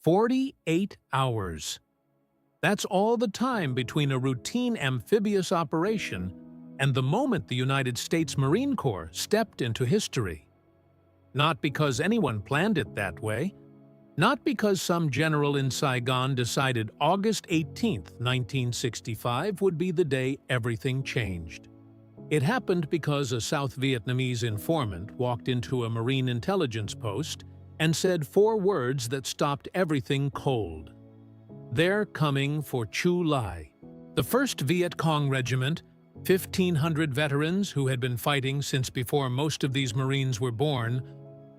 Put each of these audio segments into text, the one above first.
48 hours. That's all the time between a routine amphibious operation and the moment the United States Marine Corps stepped into history. Not because anyone planned it that way, not because some general in Saigon decided August 18, 1965 would be the day everything changed. It happened because a South Vietnamese informant walked into a Marine intelligence post and said 4 words that stopped everything cold. They're coming for Chu Lai. The 1st Viet Cong Regiment, 1,500 veterans who had been fighting since before most of these Marines were born,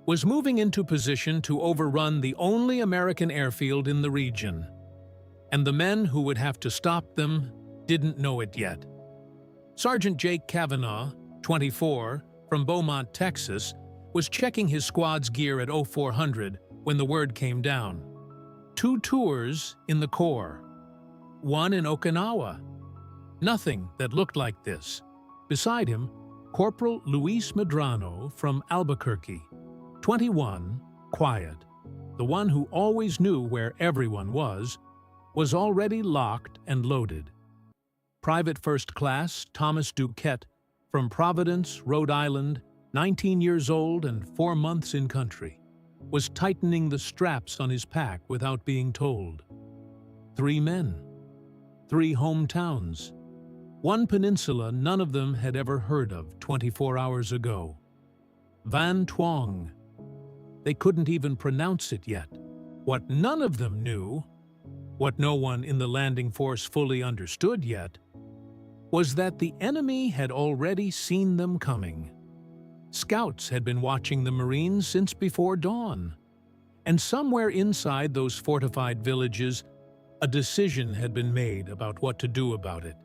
was moving into position to overrun the only American airfield in the region. And the men who would have to stop them didn't know it yet. Sergeant Jake Kavanaugh, 24, from Beaumont, Texas, was checking his squad's gear at 0400 when the word came down. 2 tours in the Corps. 1 in Okinawa. Nothing that looked like this. Beside him, Corporal Luis Medrano from Albuquerque. 21, quiet, the one who always knew where everyone was already locked and loaded. Private First Class Thomas Duquette from Providence, Rhode Island, 19 years old and 4 months in country, was tightening the straps on his pack without being told. 3 men, 3 hometowns, 1 peninsula none of them had ever heard of 24 hours ago. Van Tuong. They couldn't even pronounce it yet. What none of them knew, what no one in the landing force fully understood yet, was that the enemy had already seen them coming. Scouts had been watching the Marines since before dawn. And somewhere inside those fortified villages, a decision had been made about what to do about it.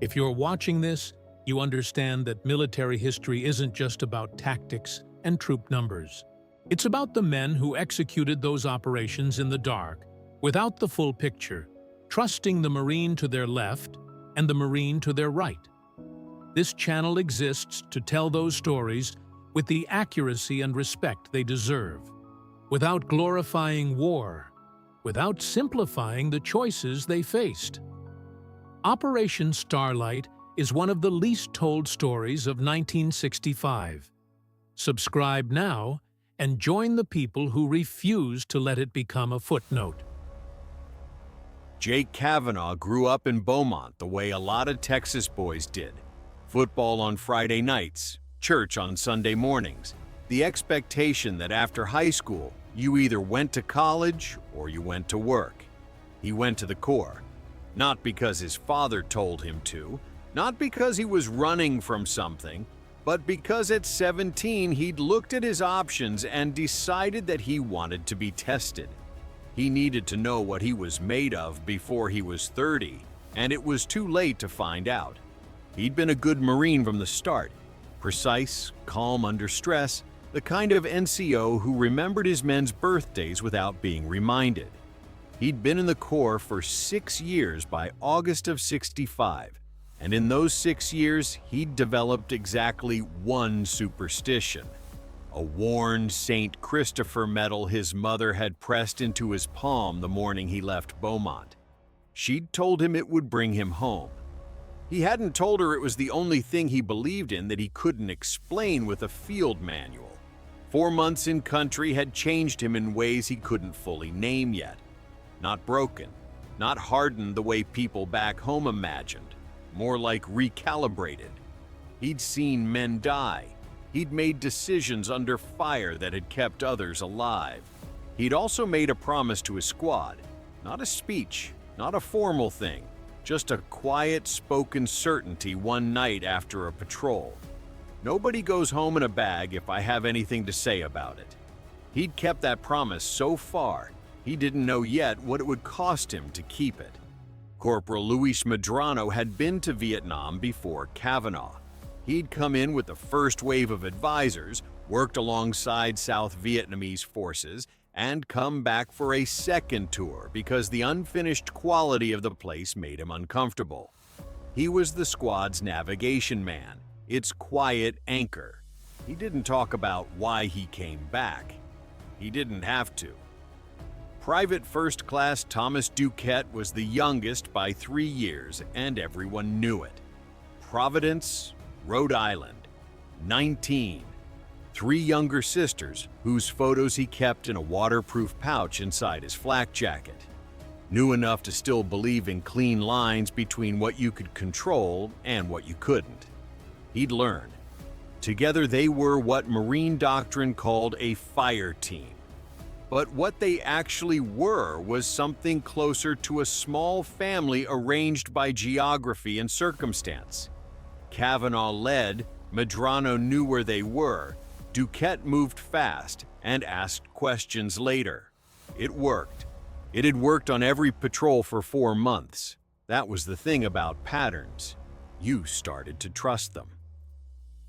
If you're watching this, you understand that military history isn't just about tactics and troop numbers. It's about the men who executed those operations in the dark, without the full picture, trusting the Marine to their left and the Marine to their right. This channel exists to tell those stories with the accuracy and respect they deserve, without glorifying war, without simplifying the choices they faced. Operation Starlite is one of the least told stories of 1965. Subscribe now and join the people who refuse to let it become a footnote. Jake Kavanaugh grew up in Beaumont the way a lot of Texas boys did. Football on Friday nights, church on Sunday mornings. The expectation that after high school, you either went to college or you went to work. He went to the Corps, not because his father told him to, not because he was running from something, but because at 17 he'd looked at his options and decided that he wanted to be tested. He needed to know what he was made of before he was 30, and it was too late to find out. He'd been a good Marine from the start, precise, calm under stress, the kind of NCO who remembered his men's birthdays without being reminded. He'd been in the Corps for 6 years by August of '65, and in those 6 years, he'd developed exactly one superstition. A worn St. Christopher medal his mother had pressed into his palm the morning he left Beaumont. She'd told him it would bring him home. He hadn't told her it was the only thing he believed in that he couldn't explain with a field manual. 4 months in country had changed him in ways he couldn't fully name yet. Not broken, not hardened the way people back home imagined. More like recalibrated. He'd seen men die. He'd made decisions under fire that had kept others alive. He'd also made a promise to his squad. Not a speech, not a formal thing, just a quiet, spoken certainty one night after a patrol. Nobody goes home in a bag if I have anything to say about it. He'd kept that promise so far, he didn't know yet what it would cost him to keep it. Corporal Luis Medrano had been to Vietnam before Kavanaugh. He'd come in with the first wave of advisors, worked alongside South Vietnamese forces, and come back for a second tour because the unfinished quality of the place made him uncomfortable. He was the squad's navigation man, its quiet anchor. He didn't talk about why he came back. He didn't have to. Private First Class Thomas Duquette was the youngest by 3 years, and everyone knew it. Providence, Rhode Island, 19. 3 younger sisters, whose photos he kept in a waterproof pouch inside his flak jacket. Knew enough to still believe in clean lines between what you could control and what you couldn't. He'd learn. Together they were what Marine doctrine called a fire team. But what they actually were was something closer to a small family arranged by geography and circumstance. Kavanaugh led, Medrano knew where they were, Duquette moved fast and asked questions later. It worked. It had worked on every patrol for 4 months. That was the thing about patterns. You started to trust them.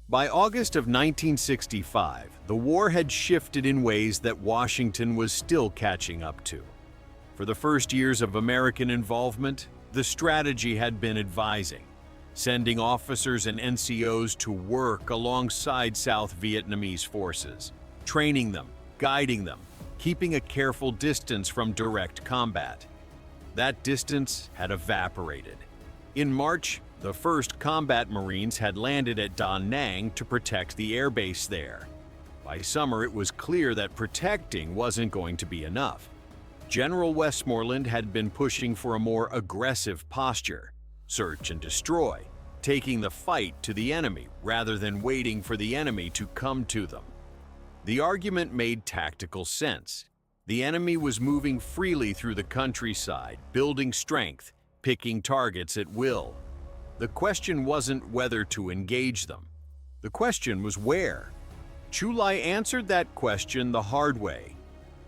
By August of 1965, the war had shifted in ways that Washington was still catching up to. For the first years of American involvement, the strategy had been advising, sending officers and NCOs to work alongside South Vietnamese forces, training them, guiding them, keeping a careful distance from direct combat. That distance had evaporated. In March, the 1st Combat Marines had landed at Da Nang to protect the airbase there. By summer, it was clear that protecting wasn't going to be enough. General Westmoreland had been pushing for a more aggressive posture, search and destroy, taking the fight to the enemy rather than waiting for the enemy to come to them. The argument made tactical sense. The enemy was moving freely through the countryside, building strength, picking targets at will. The question wasn't whether to engage them. The question was where. Chu Lai answered that question the hard way.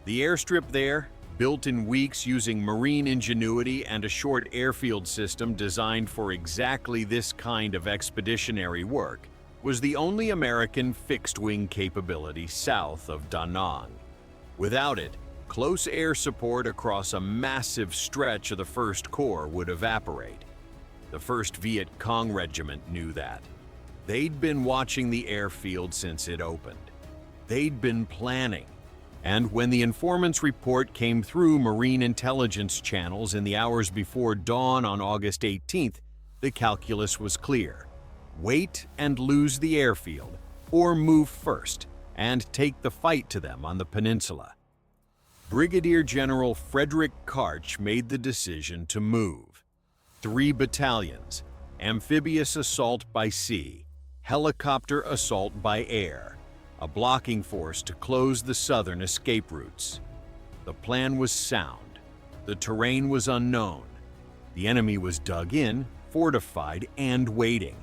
The airstrip there, built in weeks using marine ingenuity and a short airfield system designed for exactly this kind of expeditionary work, was the only American fixed-wing capability south of Da Nang. Without it, close air support across a massive stretch of the 1st Corps would evaporate. The 1st Viet Cong Regiment knew that. They'd been watching the airfield since it opened. They'd been planning. And when the informant's report came through Marine intelligence channels in the hours before dawn on August 18th, the calculus was clear. Wait and lose the airfield, or move first and take the fight to them on the peninsula. Brigadier General Frederick Karch made the decision to move. 3 battalions, amphibious assault by sea, helicopter assault by air, a blocking force to close the southern escape routes. The plan was sound. The terrain was unknown. The enemy was dug in, fortified, and waiting.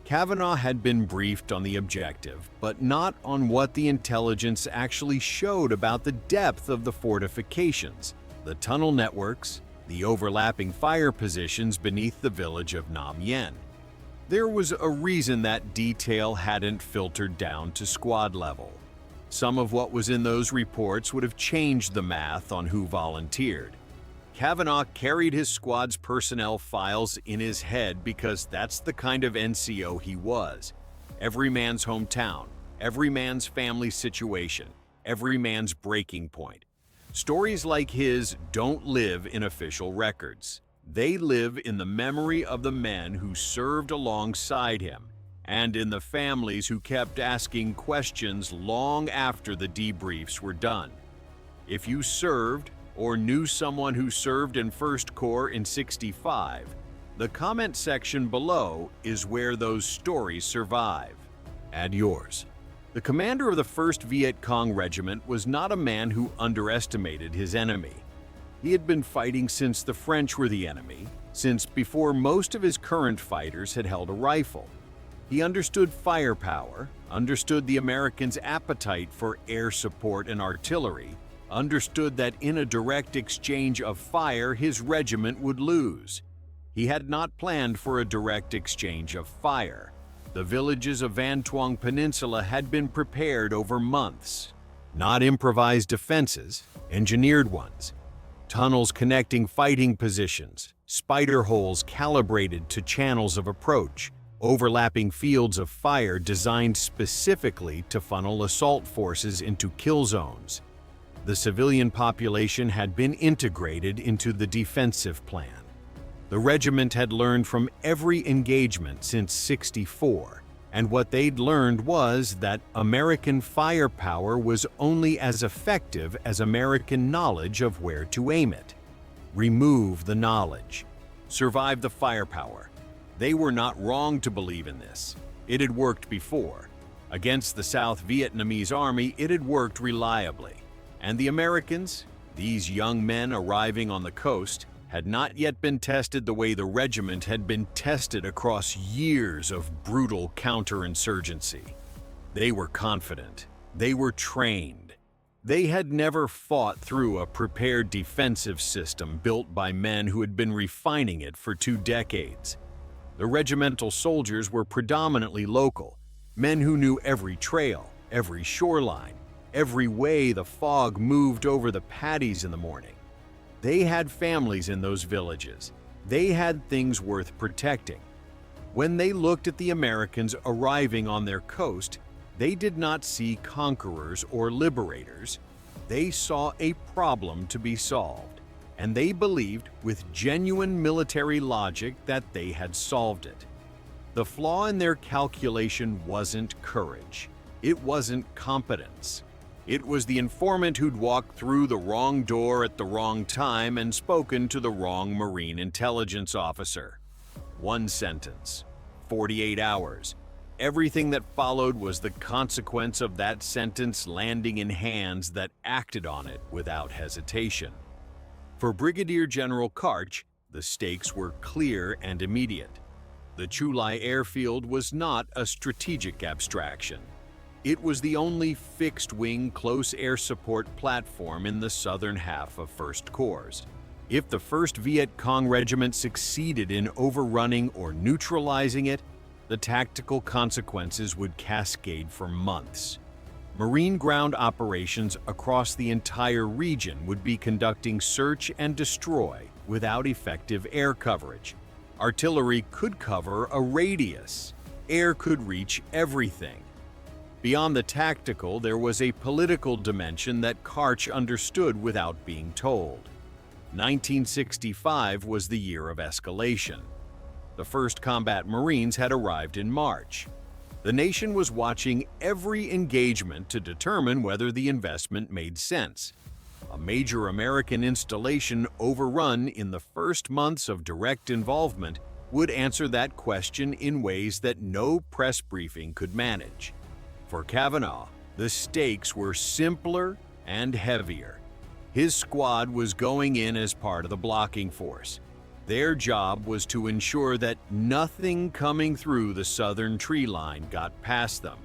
Kavanaugh had been briefed on the objective, but not on what the intelligence actually showed about the depth of the fortifications, the tunnel networks, the overlapping fire positions beneath the village of Nam Yen. There was a reason that detail hadn't filtered down to squad level. Some of what was in those reports would have changed the math on who volunteered. Kavanaugh carried his squad's personnel files in his head because that's the kind of NCO he was. Every man's hometown, every man's family situation, every man's breaking point. Stories like his don't live in official records. They live in the memory of the men who served alongside him and in the families who kept asking questions long after the debriefs were done. If you served or knew someone who served in 1st Corps in '65, the comment section below is where those stories survive. Add yours. The commander of the 1st Viet Cong Regiment was not a man who underestimated his enemy. He had been fighting since the French were the enemy, since before most of his current fighters had held a rifle. He understood firepower, understood the Americans' appetite for air support and artillery, understood that in a direct exchange of fire his regiment would lose. He had not planned for a direct exchange of fire. The villages of Tuong Peninsula had been prepared over months. Not improvised defenses, engineered ones. Tunnels connecting fighting positions, spider holes calibrated to channels of approach, overlapping fields of fire designed specifically to funnel assault forces into kill zones. The civilian population had been integrated into the defensive plan. The regiment had learned from every engagement since '64, and what they'd learned was that American firepower was only as effective as American knowledge of where to aim it. Remove the knowledge. Survive the firepower. They were not wrong to believe in this. It had worked before. Against the South Vietnamese army, it had worked reliably. And the Americans, these young men arriving on the coast, had not yet been tested the way the regiment had been tested across years of brutal counterinsurgency. They were confident. They were trained. They had never fought through a prepared defensive system built by men who had been refining it for 2 decades. The regimental soldiers were predominantly local, men who knew every trail, every shoreline, every way the fog moved over the paddies in the morning. They had families in those villages. They had things worth protecting. When they looked at the Americans arriving on their coast, they did not see conquerors or liberators. They saw a problem to be solved, and they believed with genuine military logic that they had solved it. The flaw in their calculation wasn't courage. It wasn't competence. It was the informant who'd walked through the wrong door at the wrong time and spoken to the wrong Marine intelligence officer. 1 sentence, 48 hours. Everything that followed was the consequence of that sentence landing in hands that acted on it without hesitation. For Brigadier General Karch, the stakes were clear and immediate. The Chu Lai airfield was not a strategic abstraction. It was the only fixed-wing close air support platform in the southern half of First Corps. If the 1st Viet Cong Regiment succeeded in overrunning or neutralizing it, the tactical consequences would cascade for months. Marine ground operations across the entire region would be conducting search and destroy without effective air coverage. Artillery could cover a radius. Air could reach everything. Beyond the tactical, there was a political dimension that Karch understood without being told. 1965 was the year of escalation. The first combat Marines had arrived in March. The nation was watching every engagement to determine whether the investment made sense. A major American installation overrun in the first months of direct involvement would answer that question in ways that no press briefing could manage. For Kavanaugh, the stakes were simpler and heavier. His squad was going in as part of the blocking force. Their job was to ensure that nothing coming through the southern tree line got past them.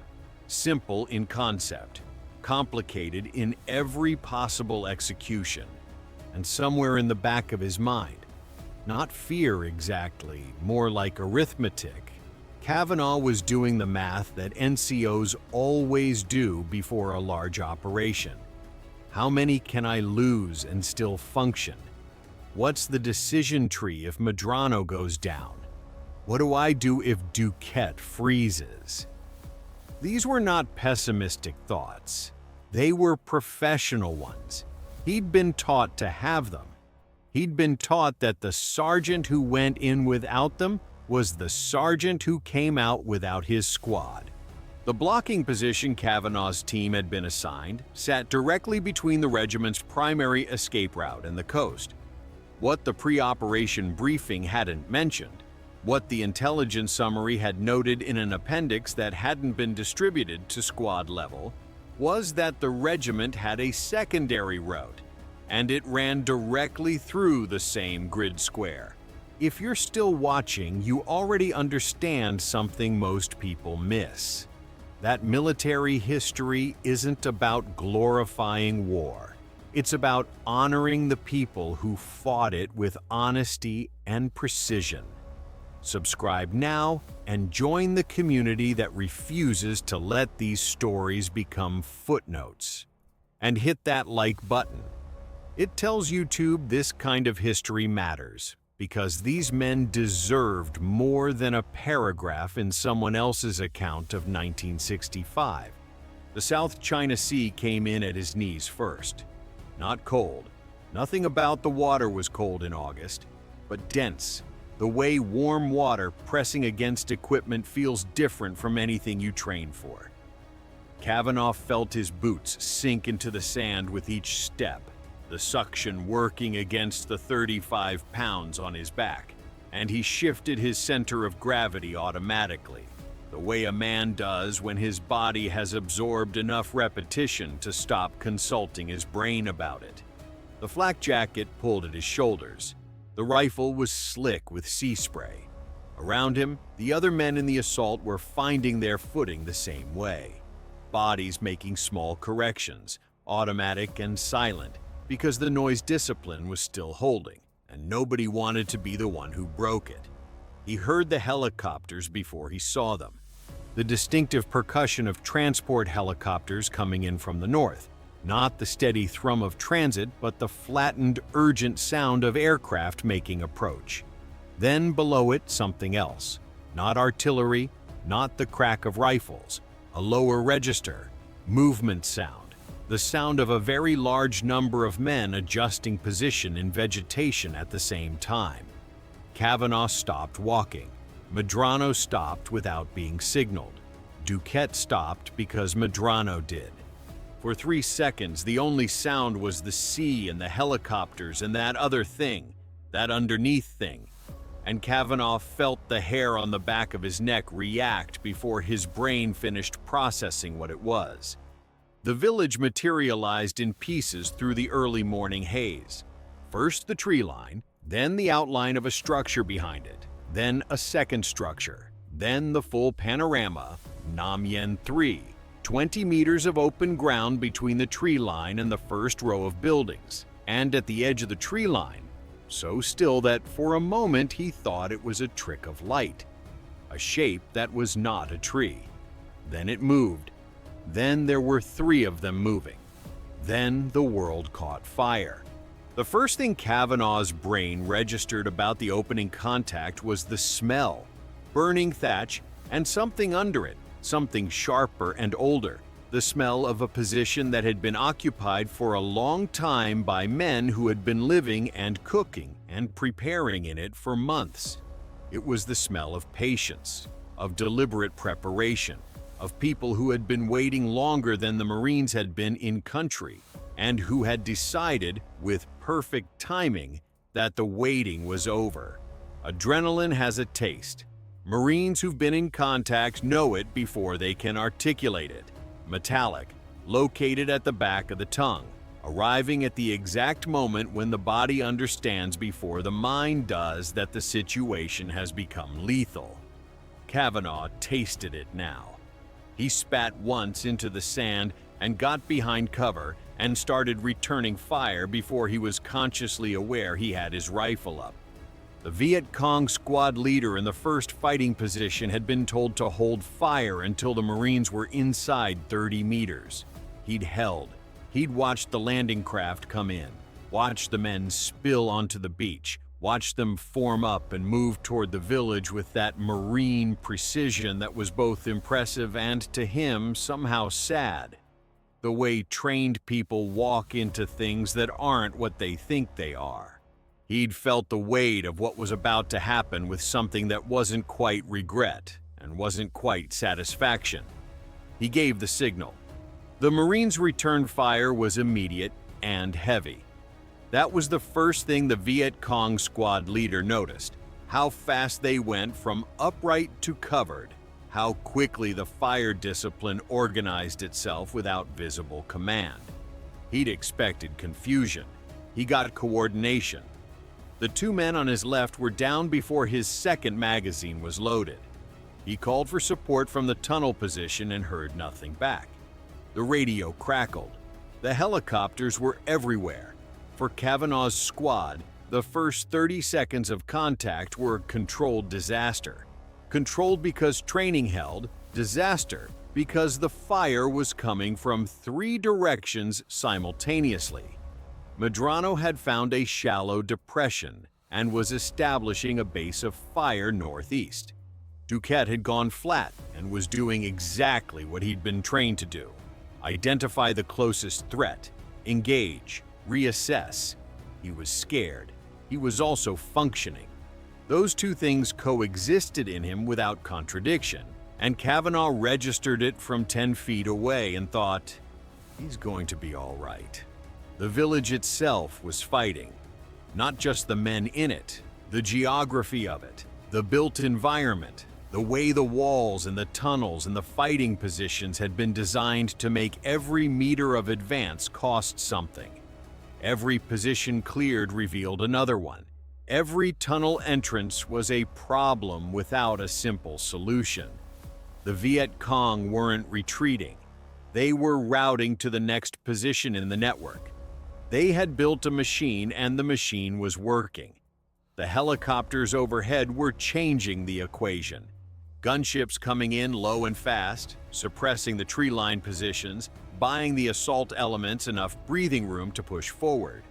Simple in concept, complicated in every possible execution. And somewhere in the back of his mind, not fear exactly, more like arithmetic, Kavanaugh was doing the math that NCOs always do before a large operation. How many can I lose and still function? What's the decision tree if Medrano goes down? What do I do if Duquette freezes? These were not pessimistic thoughts. They were professional ones. He'd been taught to have them. He'd been taught that the sergeant who went in without them was the sergeant who came out without his squad. The blocking position Kavanaugh's team had been assigned sat directly between the regiment's primary escape route and the coast. What the pre-operation briefing hadn't mentioned, what the intelligence summary had noted in an appendix that hadn't been distributed to squad level, was that the regiment had a secondary route, and it ran directly through the same grid square. If you're still watching, you already understand something most people miss. That military history isn't about glorifying war. It's about honoring the people who fought it with honesty and precision. Subscribe now and join the community that refuses to let these stories become footnotes. And hit that like button. It tells YouTube this kind of history matters, because these men deserved more than a paragraph in someone else's account of 1965. The South China Sea came in at his knees first. not cold. Nothing about the water was cold in August, but dense. The way warm water pressing against equipment feels different from anything you train for. Kavanaugh felt his boots sink into the sand with each step, the suction working against the 35 pounds on his back, and he shifted his center of gravity automatically, the way a man does when his body has absorbed enough repetition to stop consulting his brain about it. The flak jacket pulled at his shoulders. The rifle was slick with sea spray. Around him, the other men in the assault were finding their footing the same way. Bodies making small corrections, automatic and silent, because the noise discipline was still holding, and nobody wanted to be the one who broke it. He heard the helicopters before he saw them. The distinctive percussion of transport helicopters coming in from the north. Not the steady thrum of transit, but the flattened, urgent sound of aircraft making approach. Then below it, something else. Not artillery, not the crack of rifles. A lower register, movement sound. The sound of a very large number of men adjusting position in vegetation at the same time. Kavanaugh stopped walking. Medrano stopped without being signaled. Duquette stopped because Medrano did. For 3 seconds, the only sound was the sea and the helicopters and that other thing, that underneath thing. And Kavanaugh felt the hair on the back of his neck react before his brain finished processing what it was. The village materialized in pieces through the early morning haze. First the tree line, then the outline of a structure behind it, then a second structure, then the full panorama, Nam Yen 3. 20 meters of open ground between the tree line and the first row of buildings, and at the edge of the tree line, so still that for a moment he thought it was a trick of light, a shape that was not a tree. Then it moved. Then there were 3 of them moving. Then the world caught fire. The first thing Kavanaugh's brain registered about the opening contact was the smell, burning thatch, and something under it. Something sharper and older, the smell of a position that had been occupied for a long time by men who had been living and cooking and preparing in it for months. It was the smell of patience, of deliberate preparation, of people who had been waiting longer than the Marines had been in country, and who had decided, with perfect timing, that the waiting was over. Adrenaline has a taste. Marines who've been in contact know it before they can articulate it. Metallic, located at the back of the tongue, arriving at the exact moment when the body understands before the mind does that the situation has become lethal. Kavanaugh tasted it now. He spat once into the sand and got behind cover and started returning fire before he was consciously aware he had his rifle up. The Viet Cong squad leader in the first fighting position had been told to hold fire until the Marines were inside 30 meters. He'd held. He'd watched the landing craft come in, watched the men spill onto the beach, watched them form up and move toward the village with that Marine precision that was both impressive and, to him, somehow sad. The way trained people walk into things that aren't what they think they are. He'd felt the weight of what was about to happen with something that wasn't quite regret and wasn't quite satisfaction. He gave the signal. The Marines' return fire was immediate and heavy. That was the first thing the Viet Cong squad leader noticed, how fast they went from upright to covered, how quickly the fire discipline organized itself without visible command. He'd expected confusion. He got coordination. The 2 men on his left were down before his second magazine was loaded. He called for support from the tunnel position and heard nothing back. The radio crackled. The helicopters were everywhere. For Kavanaugh's squad, the first 30 seconds of contact were a controlled disaster. Controlled because training held, disaster because the fire was coming from 3 directions simultaneously. Medrano had found a shallow depression and was establishing a base of fire northeast. Duquette had gone flat and was doing exactly what he'd been trained to do. Identify the closest threat, engage, reassess. He was scared. He was also functioning. Those two things coexisted in him without contradiction, and Kavanaugh registered it from 10 feet away and thought, he's going to be all right. The village itself was fighting. Not just the men in it, the geography of it, the built environment, the way the walls and the tunnels and the fighting positions had been designed to make every meter of advance cost something. Every position cleared revealed another one. Every tunnel entrance was a problem without a simple solution. The Viet Cong weren't retreating. They were routing to the next position in the network. They had built a machine and the machine was working. The helicopters overhead were changing the equation. Gunships coming in low and fast, suppressing the tree line positions, buying the assault elements enough breathing room to push forward.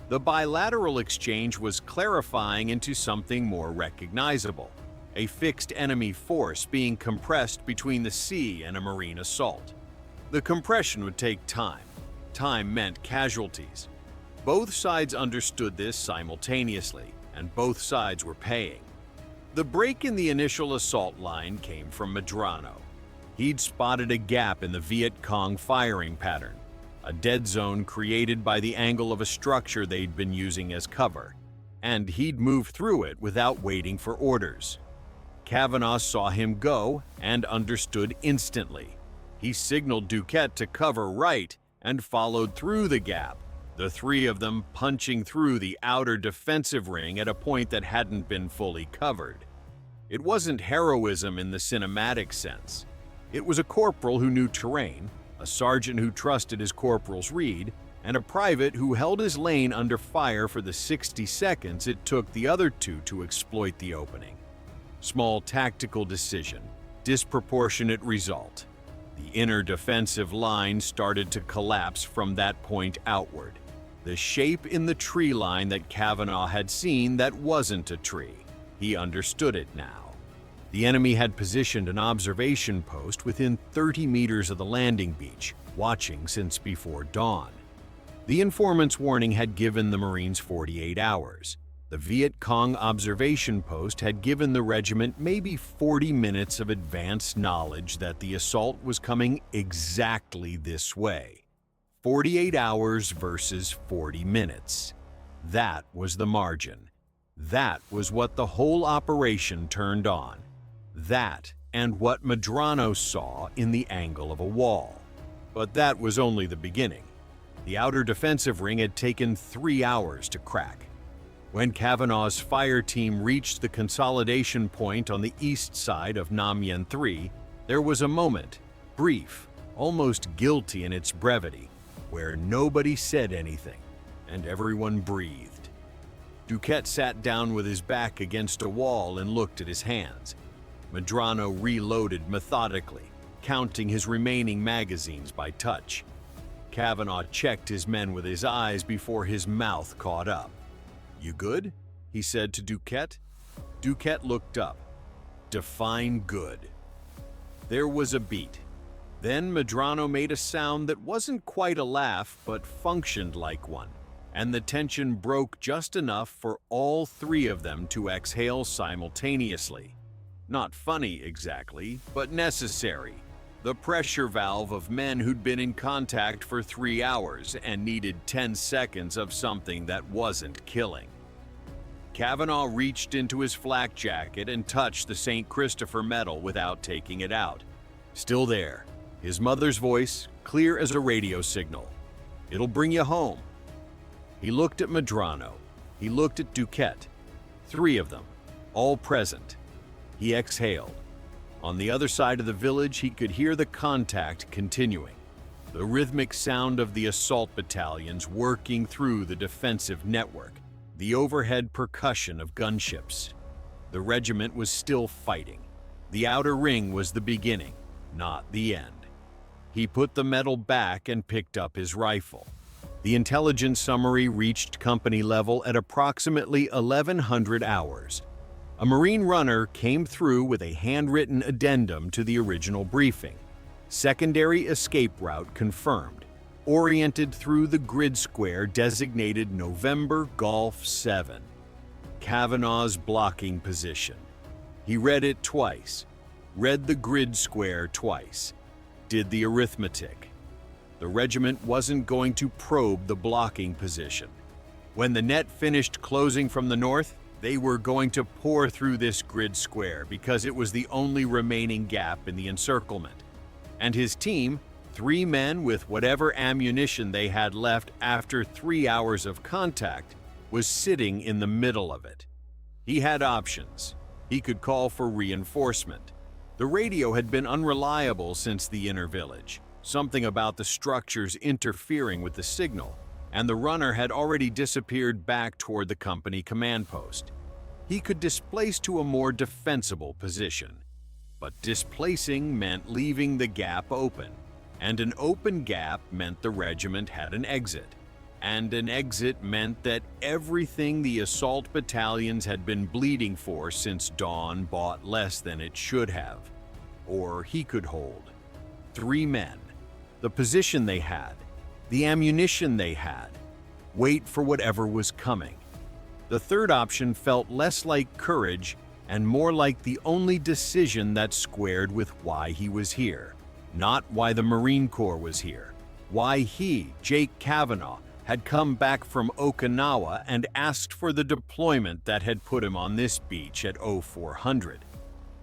The bilateral exchange was clarifying into something more recognizable, a fixed enemy force being compressed between the sea and a marine assault. The compression would take time. Time meant casualties. Both sides understood this simultaneously, and both sides were paying. The break in the initial assault line came from Medrano. He'd spotted a gap in the Viet Cong firing pattern, a dead zone created by the angle of a structure they'd been using as cover, and he'd moved through it without waiting for orders. Kavanaugh saw him go and understood instantly. He signaled Duquette to cover right and followed through the gap, the three of them punching through the outer defensive ring at a point that hadn't been fully covered. It wasn't heroism in the cinematic sense. It was a corporal who knew terrain, a sergeant who trusted his corporal's read, and a private who held his lane under fire for the 60 seconds it took the other two to exploit the opening. Small tactical decision, disproportionate result. The inner defensive line started to collapse from that point outward. The shape in the tree line that Kavanaugh had seen that wasn't a tree. He understood it now. The enemy had positioned an observation post within 30 meters of the landing beach, watching since before dawn. The informant's warning had given the Marines 48 hours. The Viet Cong observation post had given the regiment maybe 40 minutes of advance knowledge that the assault was coming exactly this way. 48 hours versus 40 minutes. That was the margin. That was what the whole operation turned on. That and what Medrano saw in the angle of a wall. But that was only the beginning. The outer defensive ring had taken 3 hours to crack. When Kavanaugh's fire team reached the consolidation point on the east side of Nam Yen 3, there was a moment, brief, almost guilty in its brevity, where nobody said anything, and everyone breathed. Duquette sat down with his back against a wall and looked at his hands. Medrano reloaded methodically, counting his remaining magazines by touch. Kavanaugh checked his men with his eyes before his mouth caught up. "You good?" he said to Duquette. Duquette looked up. "Define good." There was a beat. Then Medrano made a sound that wasn't quite a laugh but functioned like one, and the tension broke just enough for all three of them to exhale simultaneously. Not funny exactly, but necessary. The pressure valve of men who'd been in contact for 3 hours and needed 10 seconds of something that wasn't killing. Kavanaugh reached into his flak jacket and touched the St. Christopher medal without taking it out. Still there, his mother's voice, clear as a radio signal. "It'll bring you home." He looked at Medrano. He looked at Duquette. 3 of them, all present. He exhaled. On the other side of the village, he could hear the contact continuing, the rhythmic sound of the assault battalions working through the defensive network, the overhead percussion of gunships. The regiment was still fighting. The outer ring was the beginning, not the end. He put the medal back and picked up his rifle. The intelligence summary reached company level at approximately 1100 hours. A Marine runner came through with a handwritten addendum to the original briefing. Secondary escape route confirmed. oriented through the grid square designated November Golf 7, Kavanaugh's blocking position. He read it twice, read the grid square twice, did the arithmetic. The regiment wasn't going to probe the blocking position. When the net finished closing from the north, they were going to pour through this grid square because it was the only remaining gap in the encirclement. And his team, 3 men with whatever ammunition they had left after 3 hours of contact, was sitting in the middle of it. He had options. He could call for reinforcement. The radio had been unreliable since the inner village, something about the structures interfering with the signal, and the runner had already disappeared back toward the company command post. He could displace to a more defensible position. But displacing meant leaving the gap open, and an open gap meant the regiment had an exit. And an exit meant that everything the assault battalions had been bleeding for since dawn bought less than it should have. Or he could hold. 3 men. The position they had. The ammunition they had. Wait for whatever was coming. The third option felt less like courage and more like the only decision that squared with why he was here. Not why the Marine Corps was here. Why he, Jake Kavanaugh, had come back from Okinawa and asked for the deployment that had put him on this beach at 0400.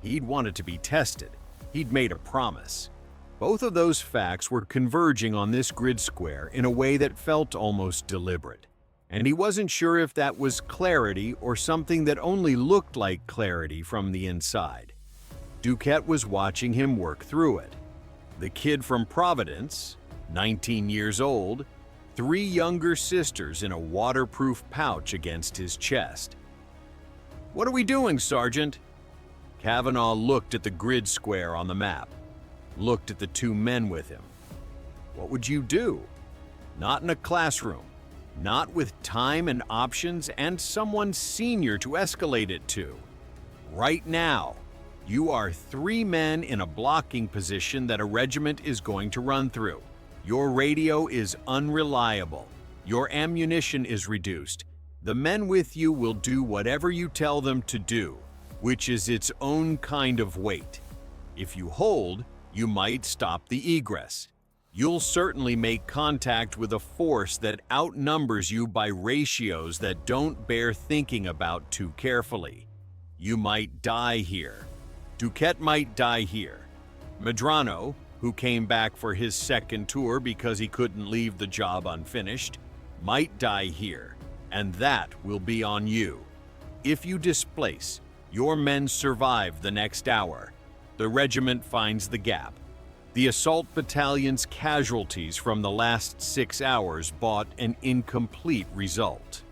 He'd wanted to be tested. He'd made a promise. Both of those facts were converging on this grid square in a way that felt almost deliberate. And he wasn't sure if that was clarity or something that only looked like clarity from the inside. Duquette was watching him work through it. The kid from Providence, 19 years old, 3 younger sisters in a waterproof pouch against his chest. "What are we doing, Sergeant?" Kavanaugh looked at the grid square on the map, looked at the 2 men with him. What would you do? Not in a classroom, not with time and options and someone senior to escalate it to. Right now, you are 3 men in a blocking position that a regiment is going to run through. Your radio is unreliable. Your ammunition is reduced. The men with you will do whatever you tell them to do, which is its own kind of wait. If you hold, you might stop the egress. You'll certainly make contact with a force that outnumbers you by ratios that don't bear thinking about too carefully. You might die here. Duquette might die here. Medrano, who came back for his second tour because he couldn't leave the job unfinished, might die here, and that will be on you. If you displace, your men survive the next hour. The regiment finds the gap. The assault battalion's casualties from the last 6 hours bought an incomplete result.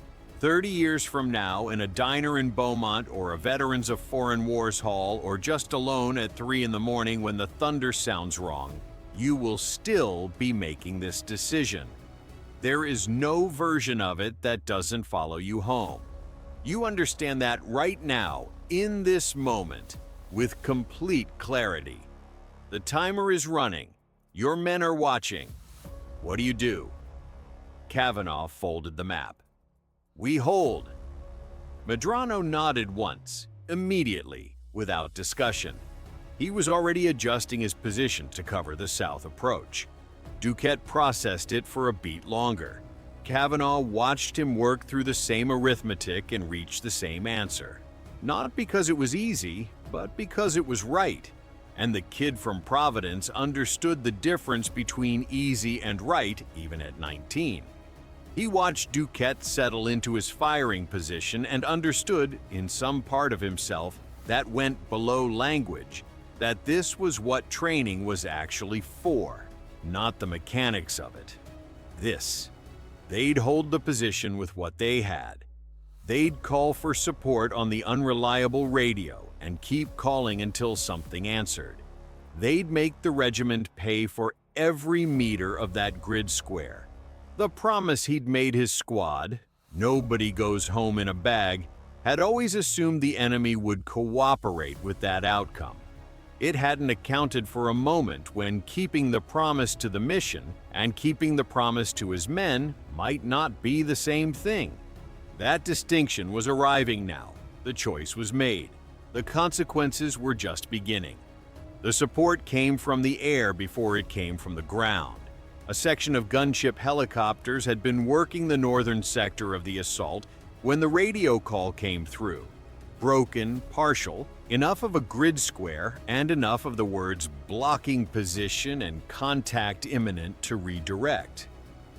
30 years from now, in a diner in Beaumont or a Veterans of Foreign Wars hall or just alone at 3 in the morning when the thunder sounds wrong, you will still be making this decision. There is no version of it that doesn't follow you home. You understand that right now, in this moment, with complete clarity. The timer is running. Your men are watching. What do? Kavanaugh folded the map. We hold. Medrano nodded once, immediately, without discussion. He was already adjusting his position to cover the south approach. Duquette processed it for a beat longer. Kavanaugh watched him work through the same arithmetic and reach the same answer. Not because it was easy, but because it was right. And the kid from Providence understood the difference between easy and right even at 19. He watched Duquette settle into his firing position and understood, in some part of himself, that went below language, that this was what training was actually for, not the mechanics of it. They'd hold the position with what they had. They'd call for support on the unreliable radio and keep calling until something answered. They'd make the regiment pay for every meter of that grid square. The promise he'd made his squad, nobody goes home in a bag, had always assumed the enemy would cooperate with that outcome. It hadn't accounted for a moment when keeping the promise to the mission and keeping the promise to his men might not be the same thing. That distinction was arriving now. The choice was made. The consequences were just beginning. The support came from the air before it came from the ground. A section of gunship helicopters had been working the northern sector of the assault when the radio call came through. Broken, partial, enough of a grid square and enough of the words blocking position and contact imminent to redirect.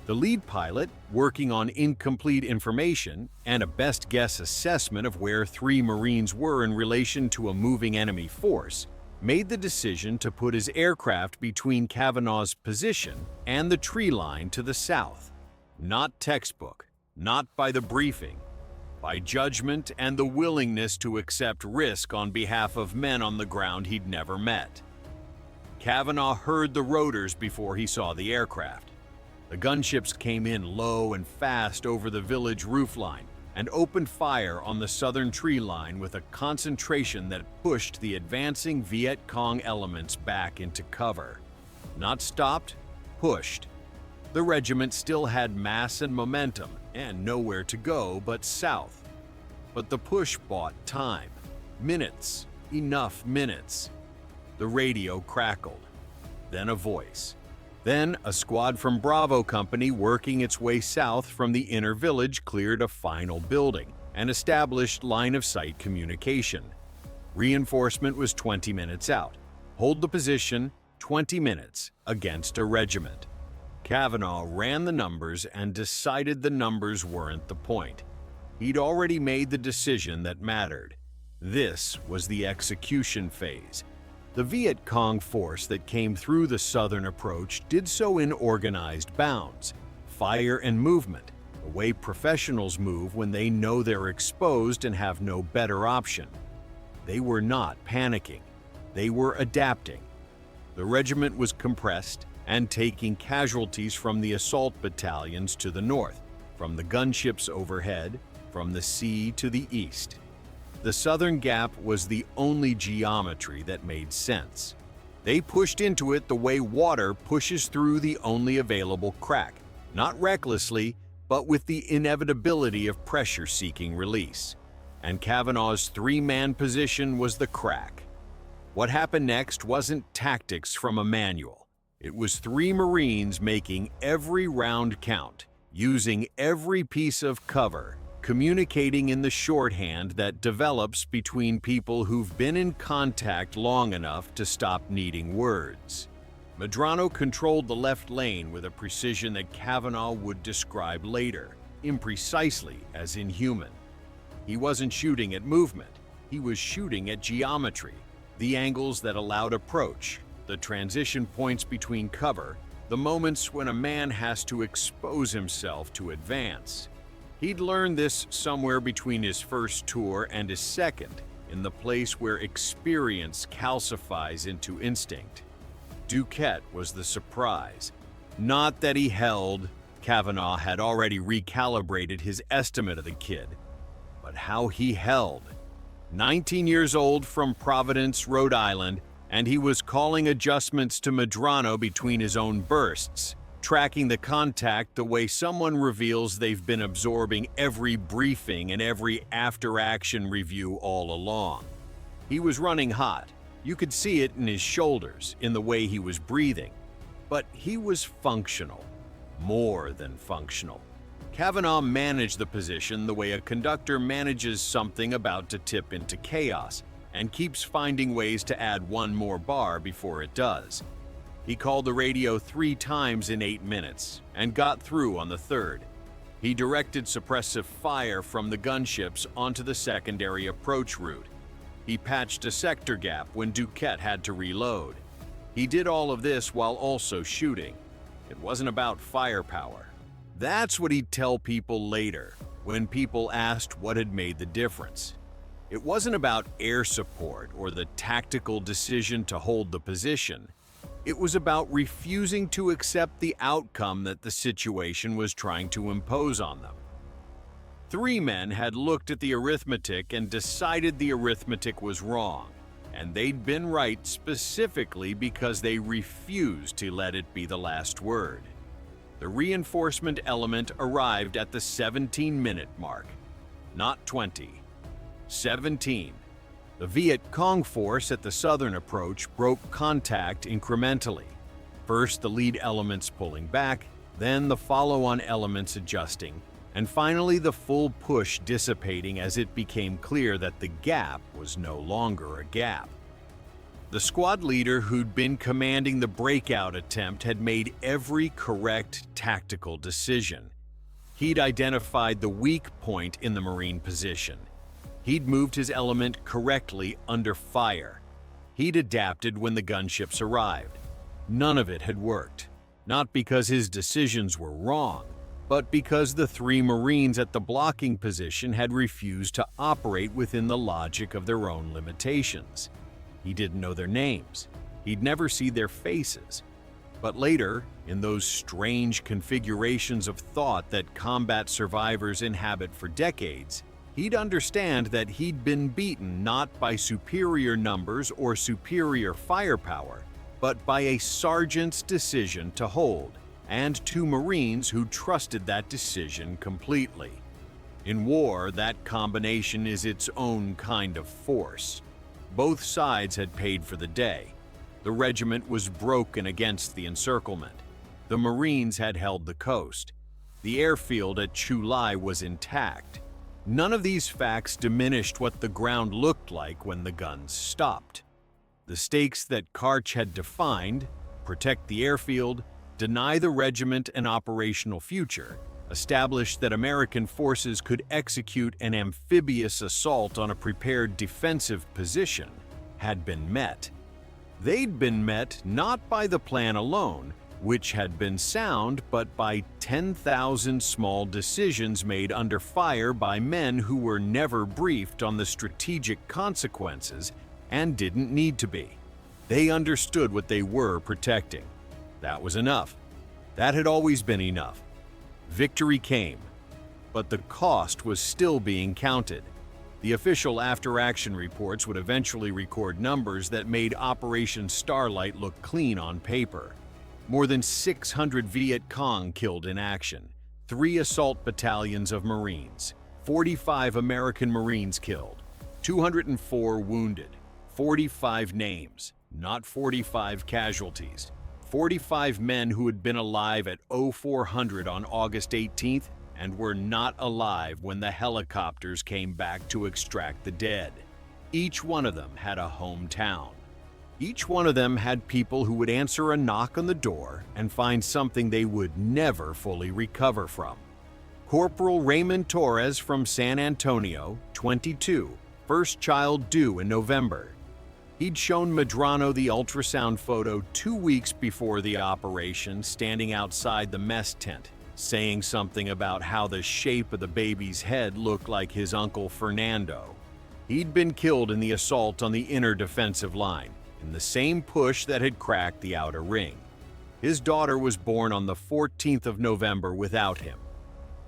The lead pilot, working on incomplete information and a best guess assessment of where 3 Marines were in relation to a moving enemy force, made the decision to put his aircraft between Kavanaugh's position and the tree line to the south. Not textbook, not by the briefing, by judgment and the willingness to accept risk on behalf of men on the ground he'd never met. Kavanaugh heard the rotors before he saw the aircraft. The gunships came in low and fast over the village roofline and opened fire on the southern tree line with a concentration that pushed the advancing Viet Cong elements back into cover. Not stopped, pushed. The regiment still had mass and momentum and nowhere to go but south. But the push bought time. Minutes. Enough minutes. The radio crackled. Then a voice. Then a squad from Bravo Company working its way south from the inner village cleared a final building and established line-of-sight communication. Reinforcement was 20 minutes out. Hold the position 20 minutes against a regiment. Kavanaugh ran the numbers and decided the numbers weren't the point. He'd already made the decision that mattered. This was the execution phase. The Viet Cong force that came through the southern approach did so in organized bounds, fire and movement, the way professionals move when they know they're exposed and have no better option. They were not panicking. They were adapting. The regiment was compressed and taking casualties from the assault battalions to the north, from the gunships overhead, from the sea to the east. The southern gap was the only geometry that made sense. They pushed into it the way water pushes through the only available crack, not recklessly, but with the inevitability of pressure-seeking release. And Kavanaugh's 3-man position was the crack. What happened next wasn't tactics from a manual. It was 3 Marines making every round count, using every piece of cover, communicating in the shorthand that develops between people who've been in contact long enough to stop needing words. Medrano controlled the left lane with a precision that Kavanaugh would describe later, imprecisely as inhuman. He wasn't shooting at movement, he was shooting at geometry, the angles that allowed approach, the transition points between cover, the moments when a man has to expose himself to advance. He'd learned this somewhere between his first tour and his second, in the place where experience calcifies into instinct. Duquette was the surprise. Not that he held, Kavanaugh had already recalibrated his estimate of the kid, but how he held. 19 years old from Providence, Rhode Island, and he was calling adjustments to Medrano between his own bursts, tracking the contact the way someone reveals they've been absorbing every briefing and every after-action review all along. He was running hot. You could see it in his shoulders, in the way he was breathing. But he was functional. More than functional. Kavanaugh managed the position the way a conductor manages something about to tip into chaos, and keeps finding ways to add one more bar before it does. He called the radio 3 times in 8 minutes, and got through on the 3rd. He directed suppressive fire from the gunships onto the secondary approach route. He patched a sector gap when Duquette had to reload. He did all of this while also shooting. It wasn't about firepower. That's what he'd tell people later, when people asked what had made the difference. It wasn't about air support or the tactical decision to hold the position. It was about refusing to accept the outcome that the situation was trying to impose on them. 3 men had looked at the arithmetic and decided the arithmetic was wrong, And they'd been right specifically because they refused to let it be the last word. The reinforcement element arrived at the 17-minute mark. Not 20. 17. The Viet Cong force at the southern approach broke contact incrementally. First the lead elements pulling back, then the follow-on elements adjusting, and finally the full push dissipating as it became clear that the gap was no longer a gap. The squad leader who'd been commanding the breakout attempt had made every correct tactical decision. He'd identified the weak point in the Marine position. He'd moved his element correctly under fire. He'd adapted when the gunships arrived. None of it had worked, not because his decisions were wrong, but because the 3 Marines at the blocking position had refused to operate within the logic of their own limitations. He didn't know their names. He'd never see their faces. But later, in those strange configurations of thought that combat survivors inhabit for decades, he'd understand that he'd been beaten not by superior numbers or superior firepower, but by a sergeant's decision to hold, and 2 Marines who trusted that decision completely. In war, that combination is its own kind of force. Both sides had paid for the day. The regiment was broken against the encirclement. The Marines had held the coast. The airfield at Chu Lai was intact. None of these facts diminished what the ground looked like when the guns stopped. The stakes that Karch had defined, protect the airfield, deny the regiment an operational future, established that American forces could execute an amphibious assault on a prepared defensive position, had been met. They'd been met not by the plan alone, which had been sound, but by 10,000 small decisions made under fire by men who were never briefed on the strategic consequences and didn't need to be. They understood what they were protecting. That was enough. That had always been enough. Victory came, but the cost was still being counted. The official after-action reports would eventually record numbers that made Operation Starlite look clean on paper. More than 600 Viet Cong killed in action, 3 assault battalions of Marines, 45 American Marines killed, 204 wounded, 45 names, not 45 casualties. 45 men who had been alive at 0400 on August 18th and were not alive when the helicopters came back to extract the dead. Each one of them had a hometown. Each one of them had people who would answer a knock on the door and find something they would never fully recover from. Corporal Raymond Torres from San Antonio, 22, first child due in November. He'd shown Medrano the ultrasound photo 2 weeks before the operation, standing outside the mess tent, saying something about how the shape of the baby's head looked like his uncle Fernando. He'd been killed in the assault on the inner defensive line, in the same push that had cracked the outer ring. His daughter was born on the 14th of November without him.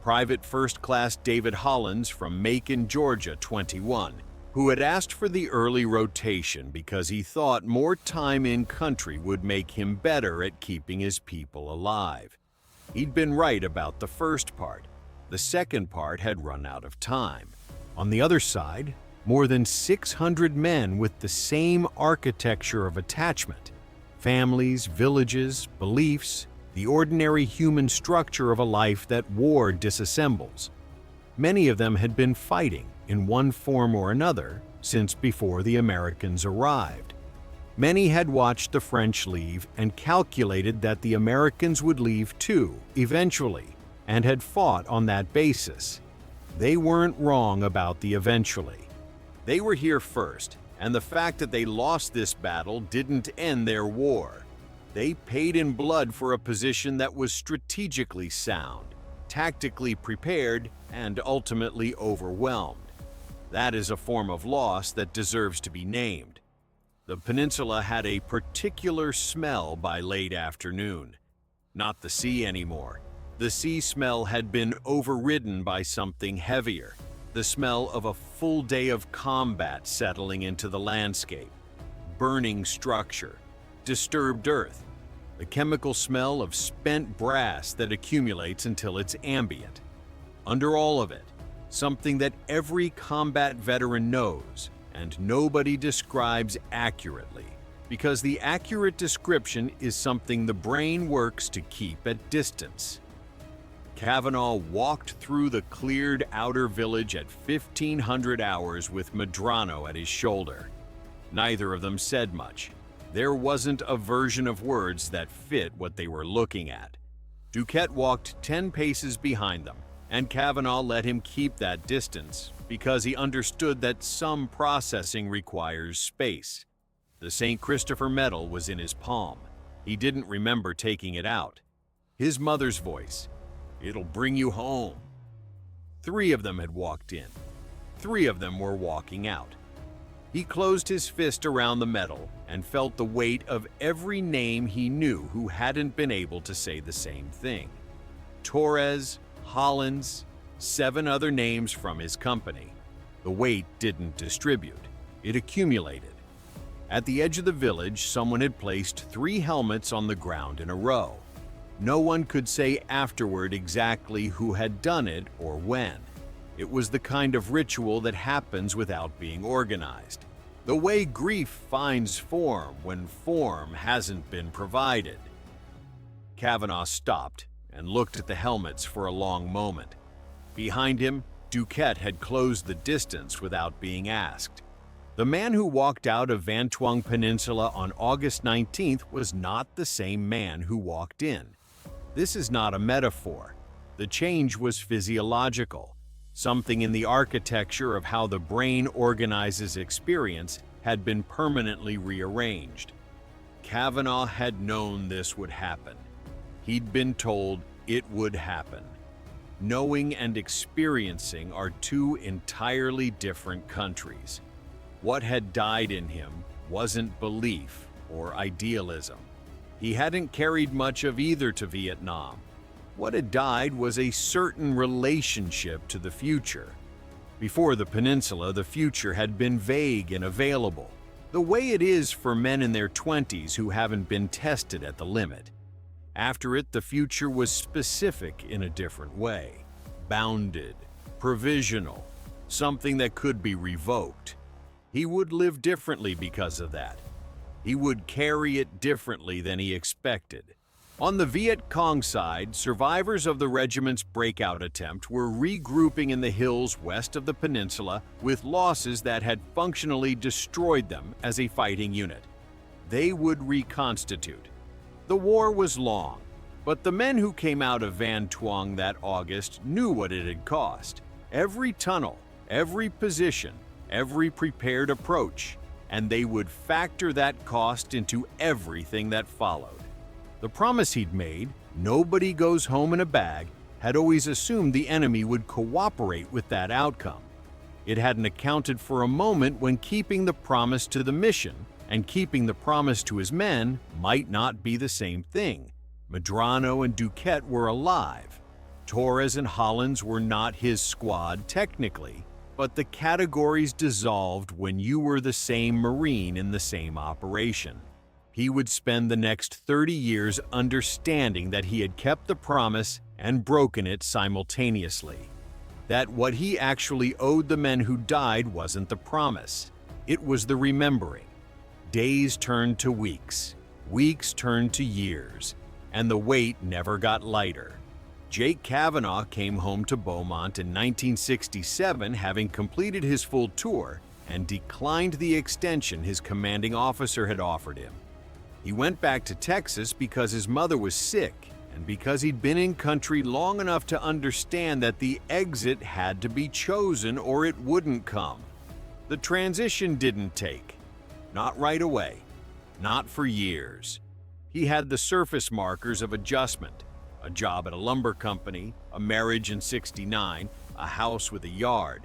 Private First Class David Hollins from Macon, Georgia, 21, who had asked for the early rotation because he thought more time in country would make him better at keeping his people alive. He'd been right about the first part. The second part had run out of time. On the other side, more than 600 men with the same architecture of attachment, families, villages, beliefs, the ordinary human structure of a life that war disassembles. Many of them had been fighting, in one form or another, since before the Americans arrived. Many had watched the French leave and calculated that the Americans would leave too, eventually, and had fought on that basis. They weren't wrong about the eventually. They were here first, and the fact that they lost this battle didn't end their war. They paid in blood for a position that was strategically sound, tactically prepared, and ultimately overwhelmed. That is a form of loss that deserves to be named. The peninsula had a particular smell by late afternoon. Not the sea anymore. The sea smell had been overridden by something heavier. The smell of a full day of combat settling into the landscape. burning structure, disturbed earth, the chemical smell of spent brass that accumulates until it's ambient. Under all of it, something that every combat veteran knows and nobody describes accurately, because the accurate description is something the brain works to keep at distance. Kavanaugh walked through the cleared outer village at 1500 hours with Medrano at his shoulder. Neither of them said much. There wasn't a version of words that fit what they were looking at. Duquette walked 10 paces behind them, and Kavanaugh let him keep that distance because he understood that some processing requires space. The St. Christopher medal was in his palm. He didn't remember taking it out. His mother's voice, "It'll bring you home." 3 of them had walked in. 3 of them were walking out. He closed his fist around the medal and felt the weight of every name he knew who hadn't been able to say the same thing. Torres, Hollins, 7 other names from his company. The weight didn't distribute. It accumulated. At the edge of the village, someone had placed 3 helmets on the ground in a row. No one could say afterward exactly who had done it or when. It was the kind of ritual that happens without being organized. The way grief finds form when form hasn't been provided. Kavanaugh stopped and looked at the helmets for a long moment. Behind him, Duquette had closed the distance without being asked. The man who walked out of Viet Cong Peninsula on August 19th was not the same man who walked in. This is not a metaphor. The change was physiological. Something in the architecture of how the brain organizes experience had been permanently rearranged. Kavanaugh had known this would happen. He'd been told it would happen. Knowing and experiencing are 2 entirely different countries. What had died in him wasn't belief or idealism. He hadn't carried much of either to Vietnam. What had died was a certain relationship to the future. Before the peninsula, the future had been vague and available, the way it is for men in their 20s who haven't been tested at the limit. After it, the future was specific in a different way, bounded, provisional, something that could be revoked. He would live differently because of that. He would carry it differently than he expected. On the Viet Cong side, survivors of the regiment's breakout attempt were regrouping in the hills west of the peninsula with losses that had functionally destroyed them as a fighting unit. They would reconstitute. The war was long, but the men who came out of Van Tuong that August knew what it had cost. Every tunnel, every position, every prepared approach, and they would factor that cost into everything that followed. The promise he'd made, nobody goes home in a bag, had always assumed the enemy would cooperate with that outcome. It hadn't accounted for a moment when keeping the promise to the mission and keeping the promise to his men might not be the same thing. Medrano and Duquette were alive. Torres and Hollins were not his squad technically, but the categories dissolved when you were the same Marine in the same operation. He would spend the next 30 years understanding that he had kept the promise and broken it simultaneously. That what he actually owed the men who died wasn't the promise, it was the remembering. Days turned to weeks, weeks turned to years, and the weight never got lighter. Jake Kavanaugh came home to Beaumont in 1967 having completed his full tour and declined the extension his commanding officer had offered him. He went back to Texas because his mother was sick and because he'd been in country long enough to understand that the exit had to be chosen or it wouldn't come. The transition didn't take. Not right away. Not for years. He had the surface markers of adjustment, a job at a lumber company, a marriage in '69, a house with a yard.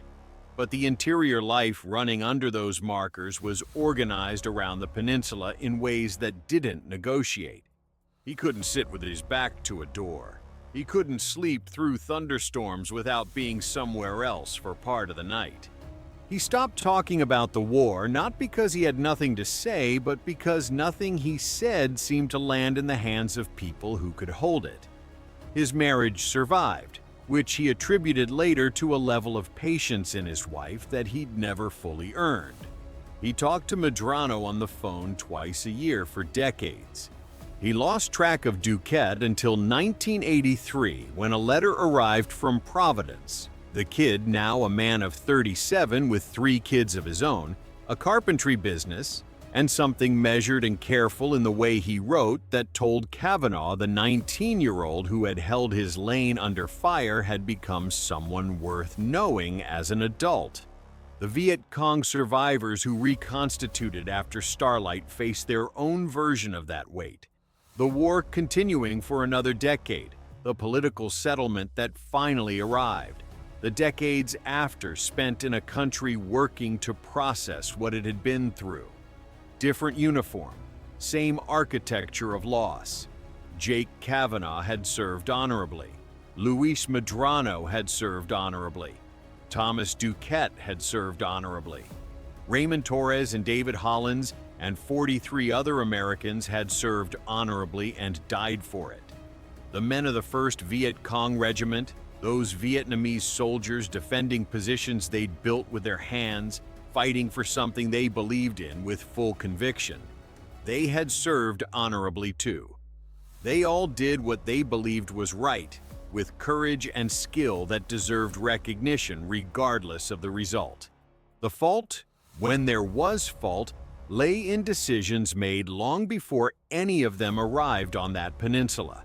But the interior life running under those markers was organized around the peninsula in ways that didn't negotiate. He couldn't sit with his back to a door. He couldn't sleep through thunderstorms without being somewhere else for part of the night. He stopped talking about the war not because he had nothing to say, but because nothing he said seemed to land in the hands of people who could hold it. His marriage survived, which he attributed later to a level of patience in his wife that he'd never fully earned. He talked to Medrano on the phone twice a year for decades. He lost track of Duquette until 1983, when a letter arrived from Providence. The kid, now a man of 37 with 3 kids of his own, a carpentry business, and something measured and careful in the way he wrote that told Kavanaugh the 19-year-old who had held his lane under fire had become someone worth knowing as an adult. The Viet Cong survivors who reconstituted after Starlite faced their own version of that weight. The war continuing for another decade, the political settlement that finally arrived, the decades after spent in a country working to process what it had been through. Different uniform, same architecture of loss. Jake Kavanaugh had served honorably. Luis Medrano had served honorably. Thomas Duquette had served honorably. Raymond Torres and David Hollins and 43 other Americans had served honorably and died for it. The men of the 1st Viet Cong Regiment, those Vietnamese soldiers defending positions they'd built with their hands, fighting for something they believed in with full conviction, they had served honorably too. They all did what they believed was right, with courage and skill that deserved recognition regardless of the result. The fault, when there was fault, lay in decisions made long before any of them arrived on that peninsula.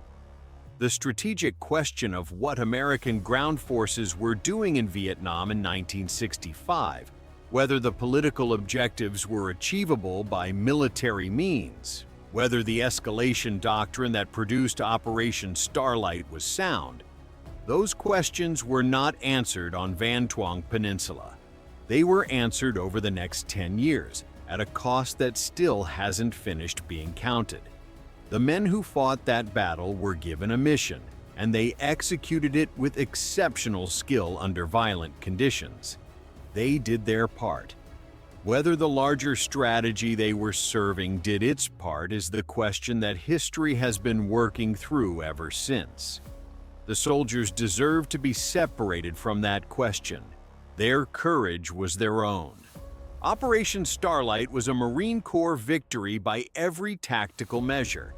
The strategic question of what American ground forces were doing in Vietnam in 1965, whether the political objectives were achievable by military means, whether the escalation doctrine that produced Operation Starlite was sound, those questions were not answered on Tuong Peninsula. They were answered over the next 10 years, at a cost that still hasn't finished being counted. The men who fought that battle were given a mission, and they executed it with exceptional skill under violent conditions. They did their part. Whether the larger strategy they were serving did its part is the question that history has been working through ever since. The soldiers deserve to be separated from that question. Their courage was their own. Operation Starlite was a Marine Corps victory by every tactical measure.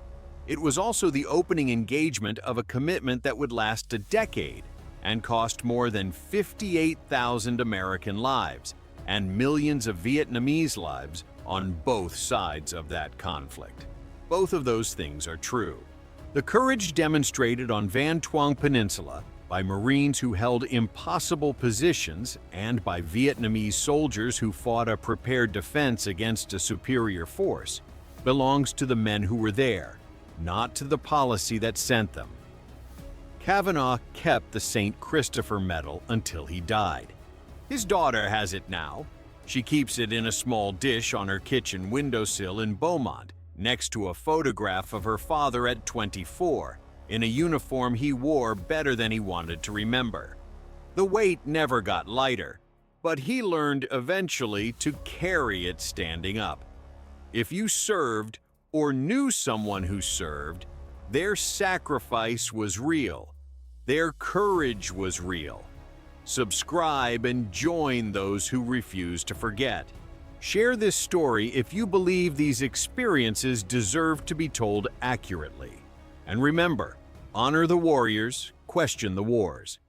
It was also the opening engagement of a commitment that would last a decade and cost more than 58,000 American lives and millions of Vietnamese lives on both sides of that conflict. Both of those things are true. The courage demonstrated on Tuong Peninsula by Marines who held impossible positions and by Vietnamese soldiers who fought a prepared defense against a superior force belongs to the men who were there, not to the policy that sent them. Kavanaugh kept the St. Christopher Medal until he died. His daughter has it now. She keeps it in a small dish on her kitchen windowsill in Beaumont, next to a photograph of her father at 24, in a uniform he wore better than he wanted to remember. The weight never got lighter, but he learned eventually to carry it standing up. If you served or knew someone who served, their sacrifice was real. Their courage was real. Subscribe and join those who refuse to forget. Share this story if you believe these experiences deserve to be told accurately. And remember, honor the warriors, question the wars.